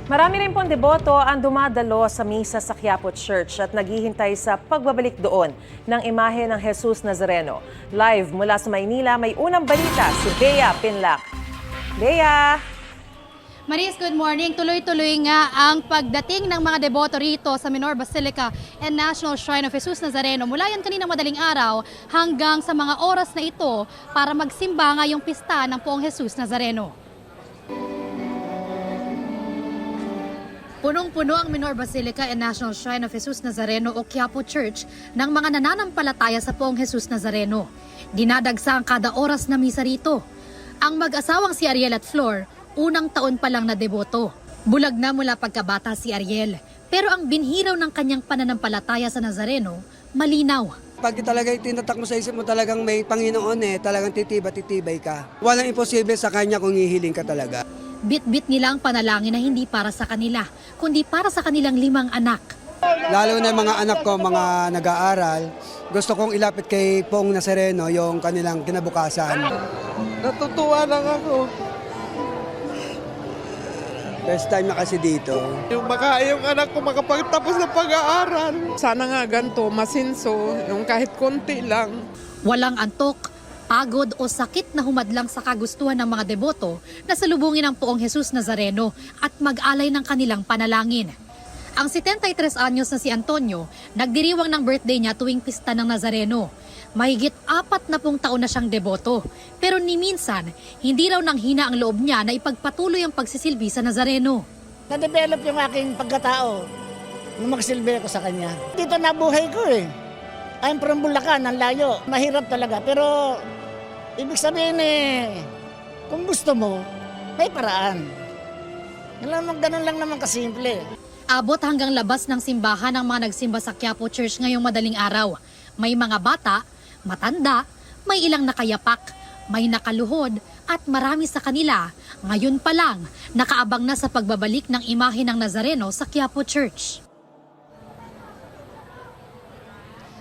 Marami rin pong deboto ang dumadalo sa misa sa Quiapo Church at naghihintay sa pagbabalik doon ng imahe ng Jesus Nazareno. Live mula sa Maynila, may unang balita si Bea Pinlac. Bea! Maris, good morning. Tuloy-tuloy nga ang pagdating ng mga deboto rito sa Minor Basilica and National Shrine of Jesus Nazareno. Mula yan kaninang madaling araw hanggang sa mga oras na ito para magsimba ngayong pista ng Poong Jesus Nazareno. Punong-puno ang Minor Basilica and National Shrine of Jesus Nazareno o Quiapo Church ng mga nananampalataya sa Poong Jesus Nazareno. Dinadagsa ang kada oras na misa rito. Ang mag-asawang si Ariel at Flor, unang taon pa lang na deboto. Bulag na mula pagkabata si Ariel, pero ang binhiraw ng kanyang pananampalataya sa Nazareno, malinaw. Pag talaga tinatak mo sa isip mo talagang may Panginoon talagang titibay ka. Walang imposible sa Kanya kung hihiling ka talaga. Bit-bit nila ang panalangin na hindi para sa kanila, kundi para sa kanilang 5 anak. Lalo na mga anak ko, mga nag-aaral, gusto kong ilapit kay Poong Nazareno yung kanilang kinabukasan. Natutuwa lang ako. First time na kasi dito. Yung anak ko makapagtapos ng pag-aaral. Sana nga ganito, masinso, yung kahit konti lang. Walang antok, pagod o sakit na humadlang sa kagustuhan ng mga deboto na salubungin ang Poong Jesus Nazareno at mag-alay ng kanilang panalangin. Ang 73 anyos na si Antonio, nagdiriwang ng birthday niya tuwing pista ng Nazareno. Mahigit 40 taon na siyang deboto. Pero ni minsan, hindi raw nanghina ang loob niya na ipagpatuloy ang pagsisilbi sa Nazareno. Na-develop yung aking pagkatao nung magsilbi ako sa kanya. Dito nabuhay ko I'm from Bulacan, ang layo. Mahirap talaga, pero ibig sabihin kung gusto mo, may paraan. Ganun lang naman kasimple. Abot hanggang labas ng simbahan ang mga nagsimba sa Quiapo Church ngayong madaling araw. May mga bata, matanda, may ilang nakayapak, may nakaluhod at marami sa kanila ngayon pa lang nakaabang na sa pagbabalik ng imahe ng Nazareno sa Quiapo Church.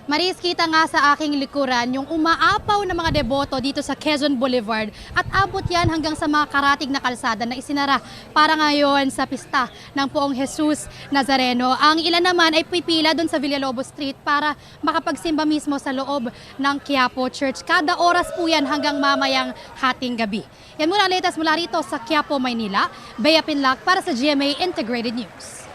Maris, kita nga sa aking likuran yung umaapaw na mga deboto dito sa Quezon Boulevard at abot yan hanggang sa mga karatig na kalsada na isinara para ngayon sa pista ng Poong Jesus Nazareno. Ang ilan naman ay pipila doon sa Villalobos Street para makapagsimba mismo sa loob ng Quiapo Church. Kada oras po yan hanggang mamayang hating gabi. Yan muna ang latest mula rito sa Quiapo, Maynila. Bea Pinlac para sa GMA Integrated News.